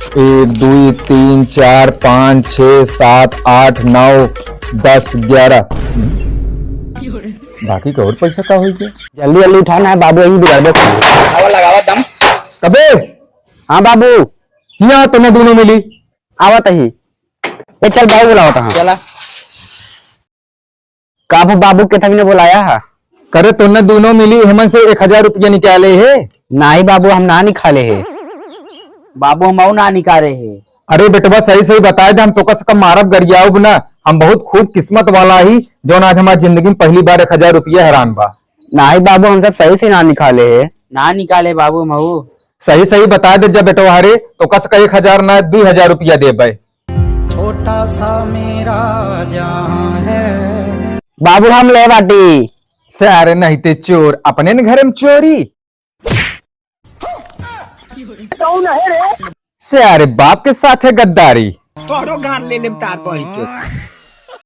1 2 3 4 5 6 7 8 9 10 11। बाकी का और पैसा का हुई क्या? जल्दी जल्दी उठाना है बाबू, यही बिगाड़ दो। लगावा दम। कबे हाँ बाबू, यहाँ तुम्हें दोनों मिली। आवत ही। ए चल बाबू बुलाओ था। चला काबू बाबू के तभी ने बुलाया है। करे तुमने दोनों मिली, हेमंत से 1000 रुपया निकाले है। नहीं बाबू, हम ना निकाले है। बाबू हम ना निकाले है। अरे बेटवा सही सही बताए दे, हम तो कस कम मारब गरियाब ना। हम बहुत खूब किस्मत वाला ही जो आज हमारी जिंदगी में पहली बार 1000 रुपया हैरान बा। नहीं बाबू, हम सब सही से ना निकाले है। ना निकाले बाबू महू। सही सही बता दे जब बेटवा हरे तो कस का 1000 ना 2000 रुपया दे भाई। छोटा सा मेरा जहां है। बाबू हम ले बाटी से अरे नहीं ते चोर अपने न घर में चोरी से अरे बाप के साथ है गद्दारी। तोरो गान ले तार पहुंच।